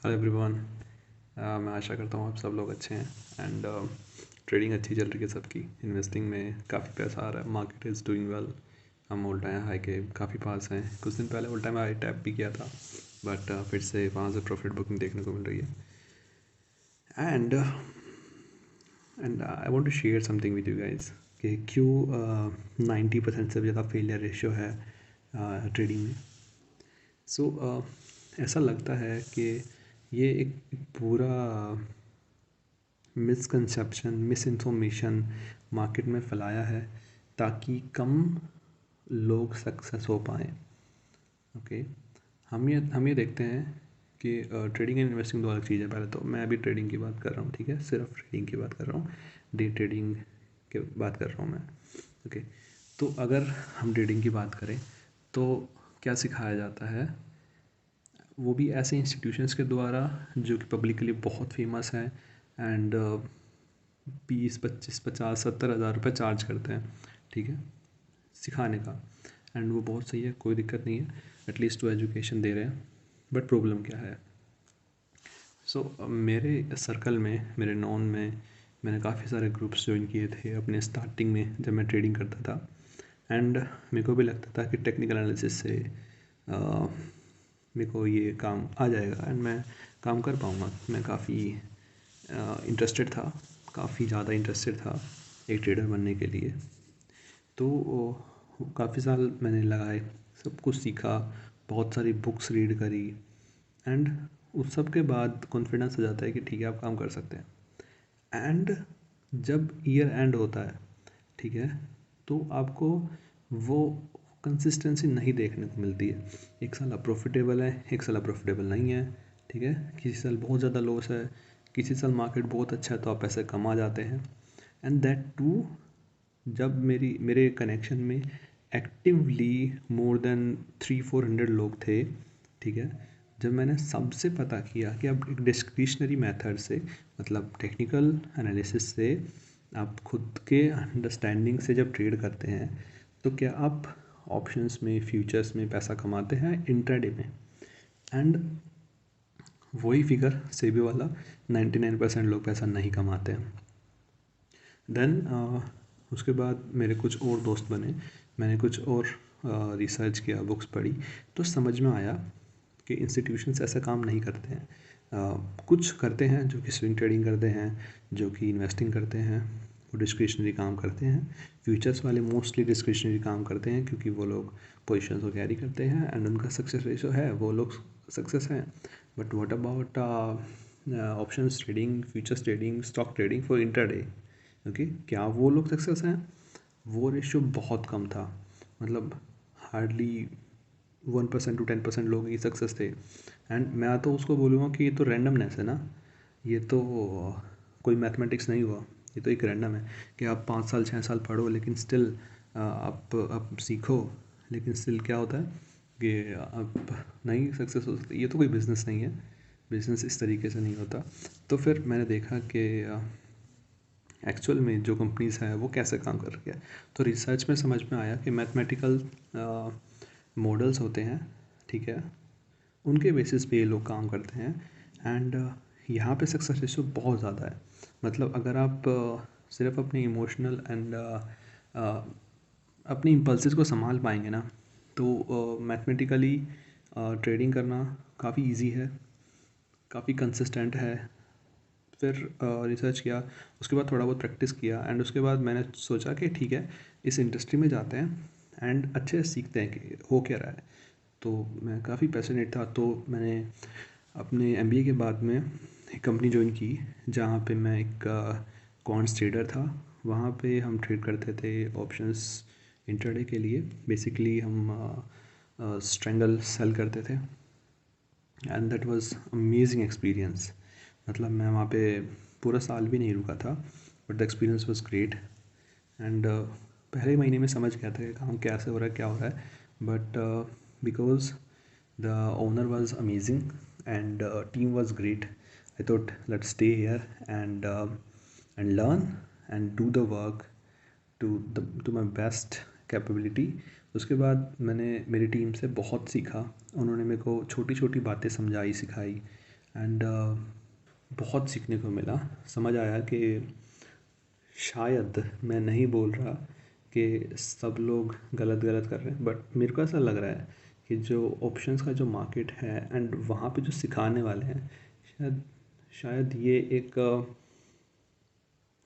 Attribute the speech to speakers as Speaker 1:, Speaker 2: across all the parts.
Speaker 1: Hello everyone. मैं आशा करता हूँ आप सब लोग अच्छे हैं एंड ट्रेडिंग अच्छी चल रही है सबकी। इन्वेस्टिंग में काफ़ी पैसा आ रहा है, मार्केट इज़ डूइंग वेल। हम ऑल टाइम हाई के काफ़ी पास हैं। कुछ दिन पहले ऑल टाइम हाई टैप भी किया था, बट फिर से वहाँ से प्रॉफिट बुकिंग देखने को मिल रही है। And I want to share something with you guys कि क्यों 90% से भी ज़्यादा फेलियर रेशियो है ट्रेडिंग में। ऐसा लगता है कि ये एक पूरा मिसकंसेप्शन, मिस इन्फॉर्मेशन मार्केट में फैलाया है ताकि कम लोग सक्सेस हो पाएँ। ओके, हम ये देखते हैं कि ट्रेडिंग एंड इन्वेस्टिंग दो अलग चीज़ है। पहले तो मैं अभी ट्रेडिंग की बात कर रहा हूँ, ठीक है, सिर्फ ट्रेडिंग की बात कर रहा हूँ, डे ट्रेडिंग की बात कर रहा हूँ मैं। ओके, तो अगर हम ट्रेडिंग की बात करें तो क्या सिखाया जाता है, वो भी ऐसे इंस्टीट्यूशंस के द्वारा जो कि पब्लिकली बहुत फेमस हैं एंड 20, 25, 50, 70 हज़ार रुपये चार्ज करते हैं, ठीक है, सिखाने का। एंड वो बहुत सही है, कोई दिक्कत नहीं है, एटलीस्ट वो एजुकेशन दे रहे हैं। बट प्रॉब्लम क्या है? मेरे सर्कल में, मेरे नॉन में मैंने काफ़ी सारे ग्रुप्स ज्वाइन किए थे अपने स्टार्टिंग में जब मैं ट्रेडिंग करता था। एंड मेरे को भी लगता था कि टेक्निकल एनालिसिस से मेरे को ये काम आ जाएगा एंड मैं काम कर पाऊँगा। मैं काफ़ी इंटरेस्टेड था, काफ़ी ज़्यादा इंटरेस्टेड था एक ट्रेडर बनने के लिए। तो काफ़ी साल मैंने लगाए, सब कुछ सीखा, बहुत सारी बुक्स रीड करी एंड उस सब के बाद कॉन्फिडेंस आ जाता है कि ठीक है, आप काम कर सकते हैं। एंड जब ईयर एंड होता है, ठीक है, तो आपको वो कंसिस्टेंसी नहीं देखने को मिलती है। एक साल आप प्रॉफिटेबल है, एक साल आप प्रॉफिटेबल नहीं है, ठीक है, किसी साल बहुत ज़्यादा लॉस है, किसी साल मार्केट बहुत अच्छा है तो आप पैसे कमा जाते हैं। एंड दैट टू जब मेरे कनेक्शन में एक्टिवली मोर देन 300-400 लोग थे, ठीक है, जब मैंने सबसे पता किया कि अब एक डिस्क्रिशनरी मेथड से, मतलब टेक्निकल एनालिसिस से, आप खुद के अंडरस्टैंडिंग से जब ट्रेड करते हैं तो क्या आप ऑप्शंस में, फ्यूचर्स में पैसा कमाते हैं इंट्राडे में। एंड वही फिगर सेबी वाला 99% लोग पैसा नहीं कमाते हैं। देन उसके बाद मेरे कुछ और दोस्त बने, मैंने कुछ और रिसर्च किया, बुक्स पढ़ी, तो समझ में आया कि इंस्टीट्यूशंस ऐसा काम नहीं करते हैं। कुछ करते हैं जो कि स्विंग ट्रेडिंग करते हैं, जो कि इन्वेस्टिंग करते हैं, वो डिस्क्रिशनरी काम करते हैं। फ्यूचर्स वाले मोस्टली डिस्क्रिशनरी काम करते हैं क्योंकि वो लोग पोजिशन को कैरी करते हैं एंड उनका सक्सेस रेशो है, वो लोग सक्सेस हैं। But what about options trading, futures trading, stock trading for intraday? Okay, क्या वो लोग सक्सेस हैं? वो रेशियो बहुत कम था, मतलब हार्डली 1% to 10% लोग ही सक्सेस थे। एंड मैं तो उसको बोलूँगा कि ये तो रैंडमनेस है ना, ये तो कोई मैथमेटिक्स नहीं हुआ, ये तो एक रैंडम है कि आप 5 साल 6 साल पढ़ो लेकिन स्टिल आप सीखो, लेकिन स्टिल क्या होता है कि आप नहीं सक्सेस हो सकते। ये तो कोई बिज़नेस नहीं है, बिज़नेस इस तरीके से नहीं होता। तो फिर मैंने देखा कि एक्चुअल में जो कंपनीज़ हैं वो कैसे काम कर रही है। तो रिसर्च में समझ में आया कि मैथमेटिकल मॉडल्स होते हैं, ठीक है, उनके बेसिस पे ये लोग काम करते हैं। एंड यहाँ पे सक्सेस रेशियो बहुत ज़्यादा है। मतलब अगर आप सिर्फ अपने इमोशनल एंड अपनी इम्पल्सिस को संभाल पाएंगे ना, तो मैथमेटिकली ट्रेडिंग करना काफ़ी इजी है, काफ़ी कंसिस्टेंट है। फिर रिसर्च किया, उसके बाद थोड़ा बहुत प्रैक्टिस किया एंड उसके बाद मैंने सोचा कि ठीक है, इस इंडस्ट्री में जाते हैं एंड अच्छे से सीखते हैं कि हो क्या रहा है। तो मैं काफ़ी पैशनेट था, तो मैंने अपने एमबीए के बाद में एक कंपनी ज्वाइन की जहाँ पे मैं एक क्वांट्स ट्रेडर था। वहाँ पे हम ट्रेड करते थे ऑप्शंस इंट्राडे के लिए। बेसिकली हम स्ट्रैंगल सेल करते थे and that was amazing experience. मतलब मैं वहाँ पे पूरा साल भी नहीं रुका था, but the experience was great. And पहले महीने में समझ गया था कि काम कैसे हो रहा है, क्या हो रहा है, but because the owner was amazing and team was great, I thought let's stay here and learn and do the work to my best capability. उसके बाद मैंने मेरी टीम से बहुत सीखा, उन्होंने मेरे को छोटी छोटी बातें समझाई, सिखाई एंड बहुत सीखने को मिला। समझ आया कि शायद मैं नहीं बोल रहा कि सब लोग गलत गलत कर रहे हैं, बट मेरे को ऐसा लग रहा है कि जो ऑप्शंस का जो मार्केट है एंड वहाँ पे जो सिखाने वाले हैं, शायद शायद ये एक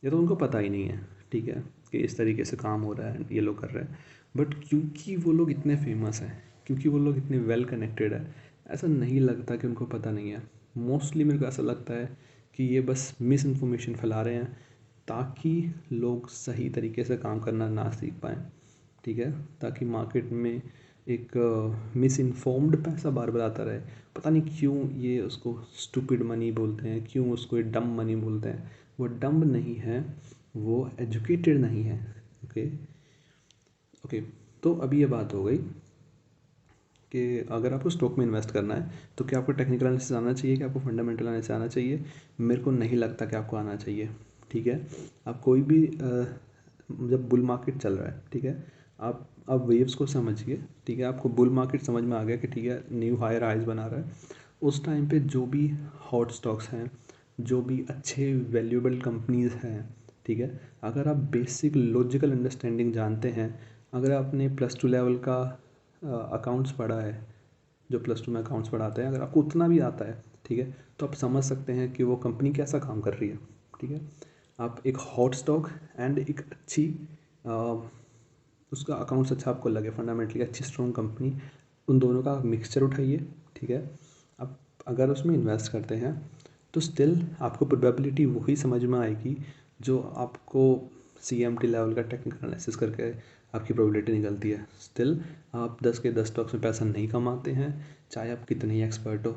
Speaker 1: ये तो उनको पता ही नहीं है, ठीक है, कि इस तरीके से काम हो रहा है, ये लोग कर रहे हैं। बट क्योंकि वो लोग इतने फेमस हैं, क्योंकि वो लोग इतने वेल कनेक्टेड है, ऐसा नहीं लगता कि उनको पता नहीं है। मोस्टली मेरे को ऐसा लगता है कि ये बस मिस इन्फॉर्मेशन फैला रहे हैं ताकि लोग सही तरीके से काम करना ना सीख पाएँ, ठीक है, ताकि मार्केट में एक मिस इन्फॉर्म्ड पैसा बार बार आता रहे। पता नहीं क्यों ये उसको स्टूपिड मनी बोलते हैं, क्यों उसको डम मनी बोलते हैं। वो डम्ब नहीं है, वो एजुकेटेड नहीं है। ओके ओके, तो अभी ये बात हो गई कि अगर आपको स्टॉक में इन्वेस्ट करना है तो क्या आपको टेक्निकल एनालिसिस आना चाहिए, कि आपको फंडामेंटल एनालिसिस आना चाहिए? मेरे को नहीं लगता कि आपको आना चाहिए, ठीक है। आप कोई भी जब बुल मार्केट चल रहा है, ठीक है, आप वेव्स को समझिए, ठीक है, आपको बुल मार्केट समझ में आ गया कि ठीक है न्यू हायर हाइज बना रहा है। उस टाइम पे जो भी हॉट स्टॉक्स हैं, जो भी अच्छे वैल्यूएबल कंपनीज हैं, ठीक है, अगर आप बेसिक लॉजिकल अंडरस्टैंडिंग जानते हैं, अगर आपने +2 लेवल का अकाउंट्स पढ़ा है, जो +2 में अकाउंट्स पढ़ाते हैं, अगर आपको उतना भी आता है, ठीक है, तो आप समझ सकते हैं कि वो कंपनी कैसा काम कर रही है, ठीक है। आप एक हॉट स्टॉक एंड एक अच्छी उसका अकाउंट्स अच्छा आपको लगे, फंडामेंटली अच्छी स्ट्रॉन्ग कंपनी, उन दोनों का मिक्सचर उठाइए, ठीक है। आप अगर उसमें इन्वेस्ट करते हैं तो स्टिल आपको प्रोबेबिलिटी वही समझ में आएगी जो आपको CMT लेवल का टेक्निकल एनालिसिस करके आपकी प्रोबेबिलिटी निकलती है। स्टिल आप 10 के 10 स्टॉक्स में पैसा नहीं कमाते हैं, चाहे आप कितने ही एक्सपर्ट हो,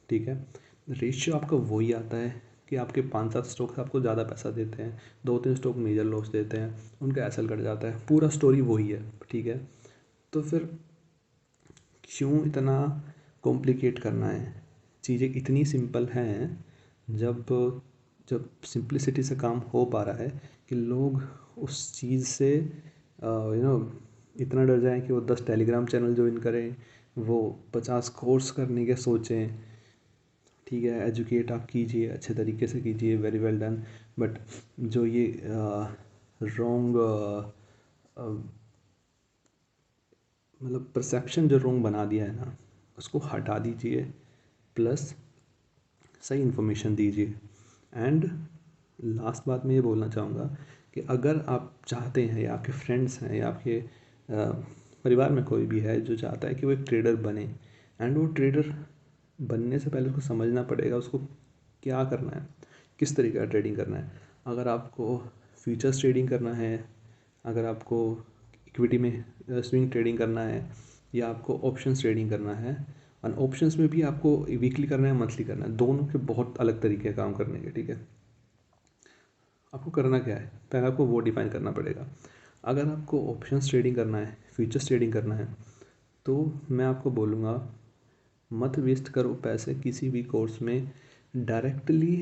Speaker 1: ठीक है। रेशियो आपका वही आता है कि आपके 5-7 स्टॉक्स आपको ज़्यादा पैसा देते हैं, 2-3 स्टॉक मेजर लॉस देते हैं, उनका एसएल कट जाता है, पूरा स्टोरी वही है, ठीक है। तो फिर क्यों इतना कॉम्प्लिकेट करना है? चीज़ें इतनी सिंपल हैं, जब जब सिंप्लिसिटी से काम हो पा रहा है कि लोग उस चीज़ से इतना डर जाएं कि वो 10 टेलीग्राम चैनल ज्वाइन करें, वो 50 कोर्स करने के सोचें, ठीक है। एजुकेट आप कीजिए, अच्छे तरीके से कीजिए, वेरी वेल डन। बट जो ये रॉन्ग मतलब परसेप्शन जो रॉन्ग बना दिया है ना, उसको हटा दीजिए, प्लस सही इन्फॉर्मेशन दीजिए। एंड लास्ट बात मैं ये बोलना चाहूँगा कि अगर आप चाहते हैं, या आपके फ्रेंड्स हैं, या आपके परिवार में कोई भी है जो चाहता है कि वो एक ट्रेडर बने, एंड वो ट्रेडर बनने से पहले उसको समझना पड़ेगा उसको क्या करना है, किस तरीके का ट्रेडिंग करना है। अगर आपको फ्यूचर्स ट्रेडिंग करना है, अगर आपको इक्विटी में स्विंग ट्रेडिंग करना है, या आपको ऑप्शंस ट्रेडिंग करना है, और ऑप्शंस में भी आपको वीकली करना है, मंथली करना है, दोनों के बहुत अलग तरीके हैं काम करने के, ठीक है। आपको करना क्या है, पहले आपको वो डिफाइन करना पड़ेगा। अगर आपको ऑप्शंस ट्रेडिंग करना है, फ्यूचर्स ट्रेडिंग करना है, तो मैं आपको बोलूँगा मत वेस्ट करो पैसे किसी भी कोर्स में। डायरेक्टली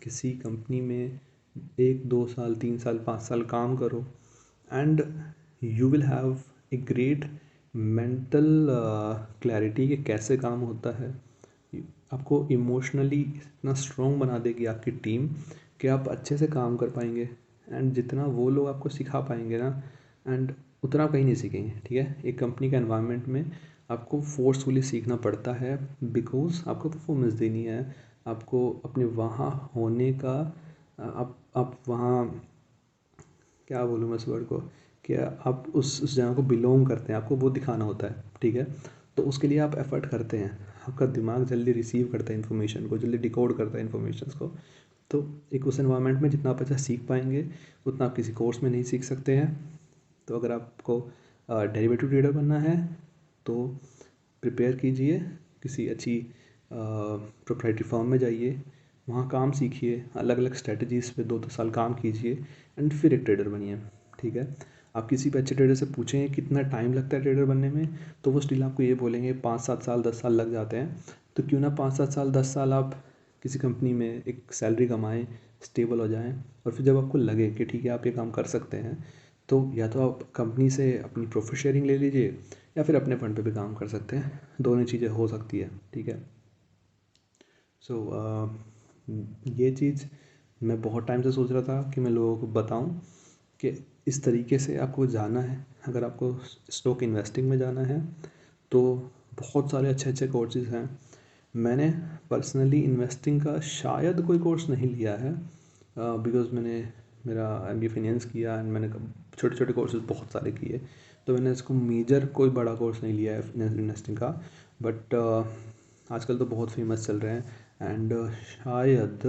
Speaker 1: किसी कंपनी में 1-2 साल 3 साल 5 साल काम करो, and you will have a great mental clarity कि कैसे काम होता है। आपको इमोशनली इतना स्ट्रॉन्ग बना देगी आपकी टीम कि आप अच्छे से काम कर पाएंगे, एंड जितना वो लोग आपको सिखा पाएंगे ना, एंड उतना आप कहीं नहीं सीखेंगे, ठीक है। एक कंपनी का एनवायरनमेंट में आपको फोर्सफुली सीखना पड़ता है, बिकॉज आपको परफॉर्मेंस देनी है, आपको अपने वहाँ होने का आप वहाँ क्या बोलूँ मैं इस वर्ड को, कि आप उस जगह को बिलोंग करते हैं, आपको वो दिखाना होता है, ठीक है। तो उसके लिए आप एफर्ट करते हैं, आपका दिमाग जल्दी रिसीव करता है इन्फॉर्मेशन को, जल्दी डिकोड करता है इन्फॉर्मेशन को। तो एक उस एनवायरनमेंट में जितना आप अच्छा सीख पाएंगे, उतना आप किसी कोर्स में नहीं सीख सकते हैं। तो अगर आपको डेरिवेटिव ट्रेडर बनना है तो प्रिपेयर कीजिए, किसी अच्छी प्रोप्राइटरी फर्म में जाइए, वहाँ काम सीखिए, अलग अलग स्ट्रेटजीज़ पे 2-2 साल काम कीजिए, एंड फिर एक ट्रेडर बनिए, ठीक है। आप किसी भी अच्छे ट्रेडर से पूछें कितना टाइम लगता है ट्रेडर बनने में, तो वो स्टिल आपको ये बोलेंगे 5-7 साल 10 साल लग जाते हैं। तो क्यों ना 5-7 साल 10 साल आप किसी कंपनी में एक सैलरी कमाएं, स्टेबल हो जाएं, और फिर जब आपको लगे कि ठीक है आप ये काम कर सकते हैं, तो या तो आप कंपनी से अपनी प्रॉफिट शेयरिंग ले लीजिए, या फिर अपने फंड पे भी काम कर सकते हैं, दोनों चीज़ें हो सकती है, ठीक है। सो ये चीज़ मैं बहुत टाइम से सोच रहा था कि मैं लोगों को बताऊं कि इस तरीके से आपको जाना है। अगर आपको स्टॉक इन्वेस्टिंग में जाना है तो बहुत सारे अच्छे अच्छे कोर्सेज हैं। मैंने पर्सनली इन्वेस्टिंग का शायद कोई कोर्स नहीं लिया है, बिकॉज मैंने मेरा MBA फाइनेंस किया एंड मैंने छोटे छोटे कोर्सेज बहुत सारे किए, तो मैंने इसको मेजर कोई बड़ा कोर्स नहीं लिया है इन्वेस्टिंग का। बट आजकल तो बहुत फेमस चल रहे हैं एंड शायद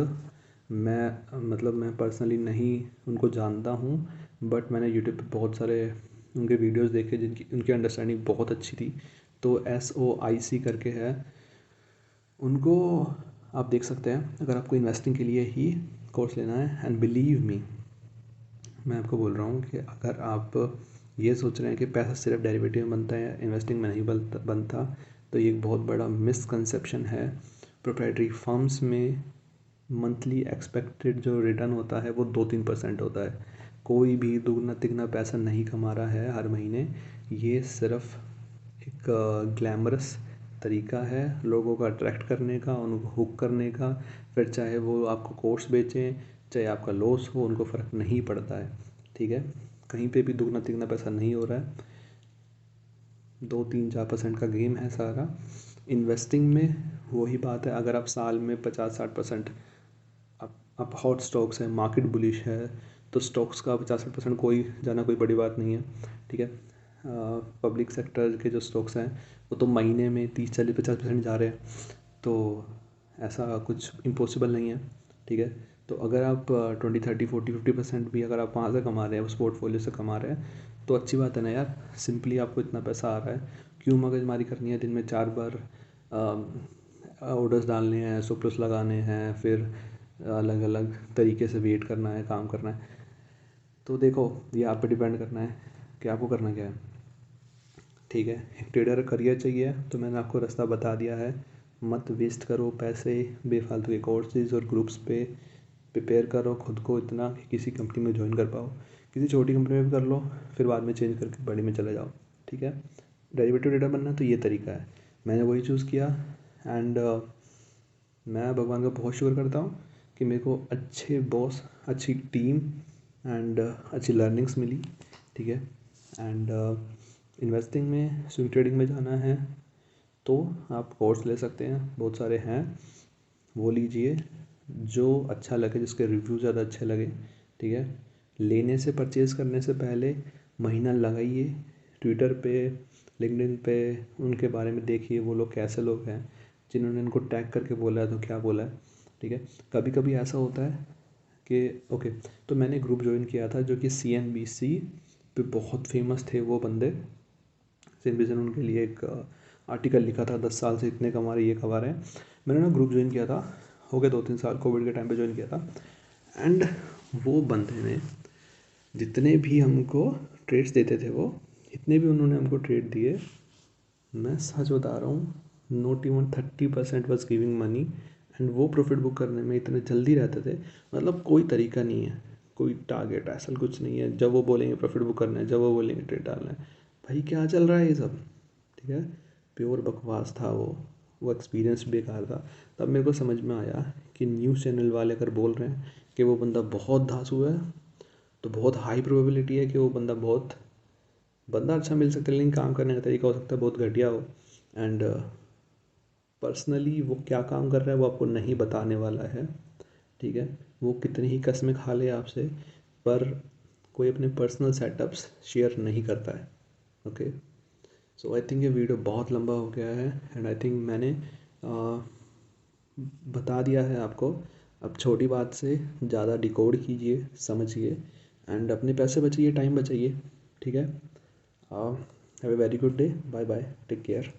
Speaker 1: मैं पर्सनली नहीं उनको जानता हूँ, बट मैंने यूट्यूब पे बहुत सारे उनके वीडियोस देखे जिनकी उनकी अंडरस्टैंडिंग बहुत अच्छी थी। तो SOIC करके है, उनको आप देख सकते हैं अगर आपको इन्वेस्टिंग के लिए ही कोर्स लेना है। एंड बिलीव मी, मैं आपको बोल रहा हूँ कि अगर आप ये सोच रहे हैं कि पैसा सिर्फ डेरिवेटिव में बनता है, इन्वेस्टिंग में नहीं बनता, तो ये एक बहुत बड़ा मिसकंसेप्शन है। प्रोप्राइटरी फर्म्स में मंथली एक्सपेक्टेड जो रिटर्न होता है वो 2-3% होता है। कोई भी दुगना तिगना पैसा नहीं कमा रहा है हर महीने। ये सिर्फ एक ग्लैमरस तरीका है लोगों को अट्रैक्ट करने का, उनको हुक करने का। फिर चाहे वो आपको कोर्स बेचें, चाहे आपका लॉस हो, उनको फ़र्क नहीं पड़ता है। ठीक है, कहीं पे भी दुगना तिगना पैसा नहीं हो रहा है, 2-3-4% का गेम है सारा। इन्वेस्टिंग में वही बात है, अगर आप साल में 50-60% आप हॉट स्टॉक्स हैं, मार्केट बुलिश है, तो स्टॉक्स का 50-60% कोई जाना कोई बड़ी बात नहीं है। ठीक है, पब्लिक सेक्टर के जो स्टॉक्स हैं वो तो महीने में 30-40-50% जा रहे हैं, तो ऐसा कुछ इम्पॉसिबल नहीं है। ठीक है, तो अगर आप 20-30-40-50% भी अगर आप वहाँ से कमा रहे हैं, उस पोर्टफोलियो से कमा रहे हैं, तो अच्छी बात है ना यार। सिंपली आपको इतना पैसा आ रहा है, क्यों मगजमारी करनी है दिन में 4 बार ऑर्डर्स डालने हैं, सरप्लस लगाने हैं, फिर अलग अलग तरीके से वेट करना है, काम करना है। तो देखो, ये आप पे डिपेंड करना है कि आपको करना क्या है। ठीक है, एक ट्रेडर करियर चाहिए तो मैंने आपको रास्ता बता दिया है। मत वेस्ट करो पैसे बेफालतू के कोर्सेज और ग्रुप्स पे। प्रिपेयर करो खुद को इतना कि किसी कंपनी में ज्वाइन कर पाओ, किसी छोटी कंपनी में भी कर लो, फिर बाद में चेंज करके बड़ी में चले जाओ। ठीक है, डेरिवेटिव ट्रेडर बनना तो ये तरीका है, मैंने वही चूज़ किया। एंड मैं भगवान का बहुत शुक्र करता हूँ कि मेरे को अच्छे बॉस, अच्छी टीम एंड अच्छी लर्निंग्स मिली। ठीक है, एंड इन्वेस्टिंग में, स्विंग ट्रेडिंग में जाना है तो आप कोर्स ले सकते हैं, बहुत सारे हैं, वो लीजिए जो अच्छा लगे, जिसके रिव्यू ज़्यादा अच्छे लगे। ठीक है, लेने से, परचेज़ करने से पहले महीना लगाइए, ट्विटर पे, लिंक्डइन पे उनके बारे में देखिए, वो लोग कैसे लोग हैं, जिन्होंने इनको टैग करके बोला है तो क्या बोला है। ठीक है, कभी कभी ऐसा होता है कि ओके, तो मैंने ग्रुप ज्वाइन किया था जो कि CNBC पे बहुत फेमस थे वो बंदे। CNBC ने उनके लिए एक आर्टिकल लिखा था, 10 साल से इतने कमा रहे, ये कमा रहे हैं। मैंने ना ग्रुप ज्वाइन किया था, हो गया 2-3 साल, कोविड के टाइम पे ज्वाइन किया था। एंड वो बंदे ने जितने भी हमको ट्रेड्स देते थे, वो जितने भी उन्होंने हमको ट्रेड दिए, मैं सच बता रहा हूँ, not even 30% was giving money. And वो प्रॉफिट बुक करने में इतने जल्दी रहते थे, मतलब कोई तरीका नहीं है, कोई टारगेट ऐसा कुछ नहीं है। जब वो बोलेंगे प्रॉफिट बुक करना है, जब वो बोलेंगे ट्रेड डालना है, भाई क्या चल रहा है ये सब। ठीक है, प्योर बकवास था वो एक्सपीरियंस बेकार था। तब मेरे को समझ में आया कि न्यूज़ चैनल वाले अगर बोल रहे हैं कि वो बंदा बहुत धांसू है, तो बहुत हाई प्रोबेबिलिटी है कि वो बंदा अच्छा मिल सकता है, लेकिन काम करने का तरीका हो सकता है बहुत घटिया हो। एंड पर्सनली वो क्या काम कर रहा है वो आपको नहीं बताने वाला है। ठीक है, वो कितनी ही कस्में खा ले आपसे, पर कोई अपने पर्सनल सेटअप्स शेयर नहीं करता है। ओके, सो आई थिंक ये वीडियो बहुत लंबा हो गया है एंड आई थिंक मैंने बता दिया है आपको। अब छोटी बात से ज़्यादा डिकोड कीजिए, समझिए एंड अपने पैसे बचाइए, टाइम बचाइए। ठीक है, have a very good day, bye bye, take care.